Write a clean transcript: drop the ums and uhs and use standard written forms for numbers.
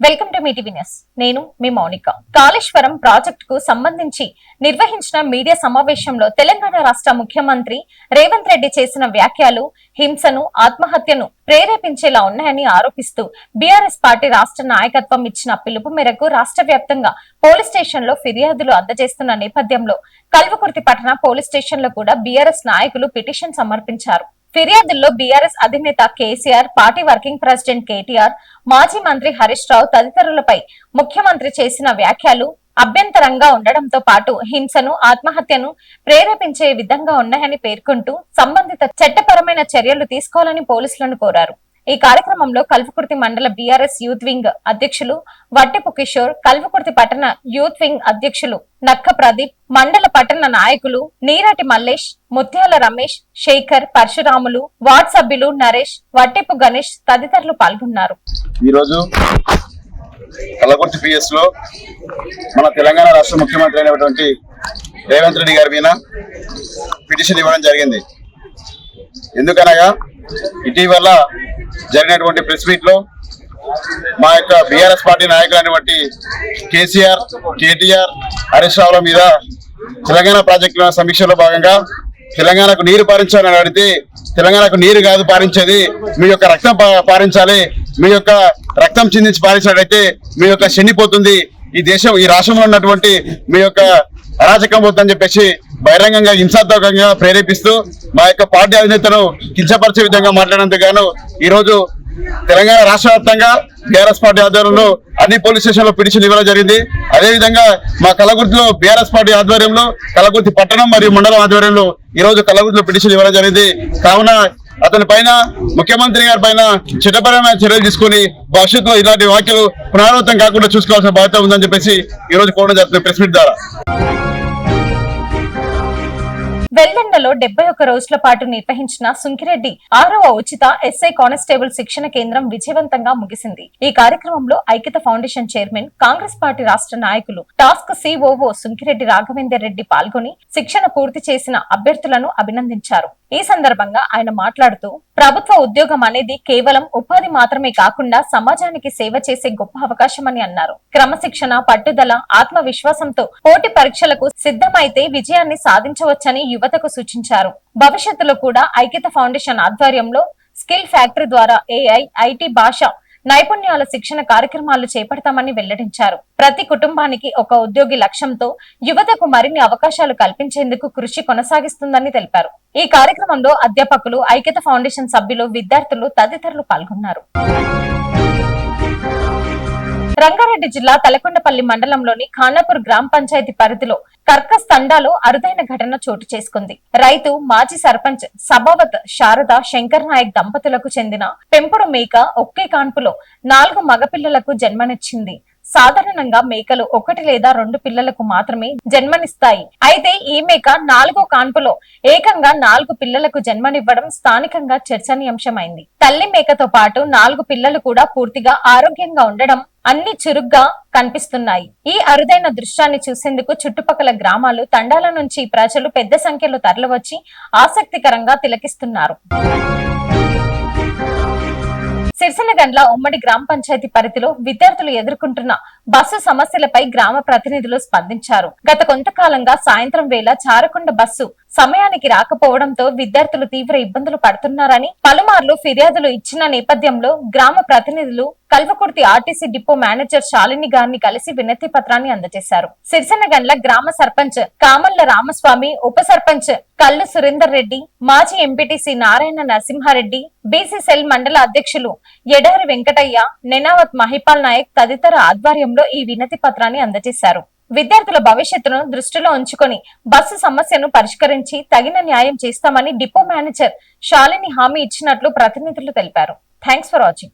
Welcome to Mee TV news. నేను మీ మౌనిక. కాళేశ్వరం ప్రాజెక్టుకు సంబంధించి నిర్వహించిన మీడియా సమావేశంలో తెలంగాణ రాష్ట్ర ముఖ్యమంత్రి రేవంత్ రెడ్డి చేసిన వ్యాఖ్యలు హింసను, ఆత్మహత్యను ప్రేరేపించేలా ఉన్నాయని ఆరోపిస్తూ బీఆర్ఎస్ పార్టీ రాష్ట్ర నాయకత్వం ఇచ్చిన పిలుపు మేరకు రాష్ట్ర వ్యాప్తంగా పోలీస్ స్టేషన్లో ఫిర్యాదులు అందజేస్తున్న నేపథ్యంలో కల్వకుర్తి పట్టణ పోలీస్ స్టేషన్లో కూడా బీఆర్ఎస్ నాయకులు పిటిషన్ సమర్పించారు. ఫిర్యాదుల్లో బీఆర్ఎస్ అధినేత KCR, party working president KTR, మాజీ మంత్రి హరీష్ రావు తదితరులపై ముఖ్యమంత్రి చేసిన వ్యాఖ్యలు అభ్యంతరంగా ఉండడంతో పాటు హింసను, ఆత్మహత్యను ప్రేరేపించే విధంగా ఉన్నాయని పేర్కొంటూ సంబంధిత చట్టపరమైన చర్యలు తీసుకోవాలని పోలీసులను కోరారు. ఈ కార్యక్రమంలో కల్వకుర్తి మండల బీఆర్ఎస్ యూత్ వింగ్ అధ్యక్షులు వట్టిపు కిషోర్, కల్వకుర్తి పట్టణ యూత్ వింగ్ అధ్యక్షులు నక్క ప్రదీప్, మండల పట్టణ నాయకులు నీరాటి మల్లేష్, ముత్యాల రమేష్, శేఖర్, పరశురాములు, వార్డ్ సభ్యులు నరేష్, వట్టిపు గణేష్ తదితరులు పాల్గొన్నారు. ఈరోజు కల్వకుర్తి పిఎస్ లో మన తెలంగాణ రాష్ట్ర ముఖ్యమంత్రి అయినటువంటి రేవంత్ రెడ్డి గారి మీద పిటిషన్ ఇవ్వడం జరిగింది. ఎందుకనగా ఇటీవల జరిగినటువంటి ప్రెస్ మీట్ లో మా యొక్క బీఆర్ఎస్ పార్టీ నాయకులైనటువంటి కేసీఆర్, కేటీఆర్, హరీష్ రావుల మీద తెలంగాణ ప్రాజెక్టుల సమీక్షలో భాగంగా తెలంగాణకు నీరు పారించాలని అడిగితే తెలంగాణకు నీరు కాదు పారించేది, మీ యొక్క రక్తం పారించాలి, మీ యొక్క రక్తం చిందించి పారించినట్లయితే మీ యొక్క శనిపోతుంది, ఈ దేశం ఈ రాష్ట్రంలో ఉన్నటువంటి మీ యొక్క అరాచకం పోతుందని చెప్పేసి బహిరంగంగా హింసాత్మకంగా ప్రేరేపిస్తూ మా యొక్క పార్టీ అధినేతను కించపరిచే విధంగా మాట్లాడేందుకు గాను ఈ రోజు తెలంగాణ రాష్ట్ర వ్యాప్తంగా బీఆర్ఎస్ పార్టీ ఆధ్వర్యంలో అన్ని పోలీస్ స్టేషన్ లో పిటిషన్ ఇవ్వడం జరిగింది. అదేవిధంగా మా కల్వకుర్తిలో బీఆర్ఎస్ పార్టీ ఆధ్వర్యంలో కల్వకుర్తి పట్టణం మరియు మండలం ఆధ్వర్యంలో ఈ రోజు కల్వకుర్తిలో పిటిషన్ ఇవ్వడం జరిగింది. కావున అతని పైన, ముఖ్యమంత్రి గారి పైన చట్టపరమైన చర్యలు తీసుకుని భవిష్యత్తులో ఇలాంటి వ్యాఖ్యలు పునరావృతం కాకుండా చూసుకోవాల్సిన బాధ్యత ఉందని చెప్పేసి ఈ రోజు కోరడం జరుగుతుంది ప్రెస్ మీట్ ద్వారా. వెల్దండలో 71 రోజుల పాటు నిర్వహించిన సుంకిరెడ్డి 6వ ఉచిత ఎస్ఐ కానిస్టేబుల్ శిక్షణ కేంద్రం విజయవంతంగా ముగిసింది. ఈ కార్యక్రమంలో ఐక్యత ఫౌండేషన్ చైర్మన్, కాంగ్రెస్ పార్టీ రాష్ట్ర నాయకులు, టాస్క్ సిఓఓ సుంకిరెడ్డి రాఘవేందర్ రెడ్డి పాల్గొని శిక్షణ పూర్తి చేసిన అభ్యర్థులను అభినందించారు. ఈ సందర్భంగా ఆయన మాట్లాడుతూ, ప్రభుత్వ ఉద్యోగం అనేది కేవలం ఉపాధి మాత్రమే కాకుండా సమాజానికి సేవ చేసే గొప్ప అవకాశమని అన్నారు. క్రమశిక్షణ, పట్టుదల, ఆత్మవిశ్వాసంతో పోటీ పరీక్షలకు సిద్ధమైతే విజయాన్ని సాధించవచ్చని యువతకు సూచించారు. భవిష్యత్తులో కూడా ఐక్యత ఫౌండేషన్ ఆధ్వర్యంలో స్కిల్ ఫ్యాక్టరీ ద్వారా ఏఐ, ఐటీ, భాష నైపుణ్యాల శిక్షణ కార్యక్రమాలు చేపడతామని వెల్లడించారు. ప్రతి కుటుంబానికి ఒక ఉద్యోగి లక్ష్యంతో యువతకు మరిన్ని అవకాశాలు కల్పించేందుకు కృషి కొనసాగిస్తుందని తెలిపారు. ఈ కార్యక్రమంలో అధ్యాపకులు, ఐక్యత ఫౌండేషన్ సభ్యులు, విద్యార్థులు తదితరులు పాల్గొన్నారు. రంగారెడ్డి జిల్లా తలకొండపల్లి మండలంలోని ఖానాపూర్ గ్రామ పంచాయతీ పరిధిలో కర్కస్ తండాలో అరుదైన ఘటన చోటు చేసుకుంది. రైతు, మాజీ సర్పంచ్ సభావత్ శారద శంకర్ నాయక్ దంపతులకు చెందిన పెంపుడు మేక ఒకే కాన్పులో 4 మగపిల్లలకు జన్మనిచ్చింది. సాధారణంగా మేకలు 1 లేదా 2 పిల్లలకు మాత్రమే జన్మనిస్తాయి. అయితే ఈ మేక 4వ కాన్పులో ఏకంగా 4 పిల్లలకు జన్మనివ్వడం స్థానికంగా చర్చనీయాంశమైంది. తల్లి మేకతో పాటు 4 పిల్లలు కూడా పూర్తిగా ఆరోగ్యంగా ఉండడం, అన్ని చురుగ్గా కనిపిస్తున్నాయి. ఈ అరుదైన దృశ్యాన్ని చూసేందుకు చుట్టుపక్కల గ్రామాలు, తండాల నుంచి ప్రజలు పెద్ద సంఖ్యలో తరలివచ్చి ఆసక్తికరంగా తిలకిస్తున్నారు. సిరిసిల్లగండ్ల ఉమ్మడి గ్రామ పంచాయతీ పరిధిలో విద్యార్థులు ఎదుర్కొంటున్న బస్సు సమస్యలపై గ్రామ ప్రతినిధులు స్పందించారు. గత కొంతకాలంగా సాయంత్రం వేళ చారకొండ బస్సు సమయానికి రాకపోవడంతో విద్యార్థులు తీవ్ర ఇబ్బందులు పడుతున్నారని పలుమార్లు ఫిర్యాదులు ఇచ్చిన నేపథ్యంలో గ్రామ ప్రతినిధులు Kalwakurthy RTC depot manager Shalini గారిని కలిసి వినతి పత్రాన్ని అందజేశారు. సిరిసిల్లగండ్ల గ్రామ సర్పంచ్ కామల్ల రామస్వామి, ఉప సర్పంచ్ కల్లు సురేందర్ రెడ్డి, మాజీ ఎంపీటీసీ నారాయణ నరసింహారెడ్డి, బీసీసెల్ మండల అధ్యక్షులు ఎడారి వెంకటయ్య, నెనావత్ మహిపాల్ నాయక్ తదితర ఆధ్వర్యంలో ఈ వినతి పత్రాన్ని అందజేశారు. విద్యార్థుల భవిష్యత్తును దృష్టిలో ఉంచుకొని బస్సు సమస్యను పరిష్కరించి తగిన న్యాయం చేస్తామని డిపో మేనేజర్ శాలిని హామీ ఇచ్చినట్లు ప్రతినిధులు తెలిపారు. Thanks for watching.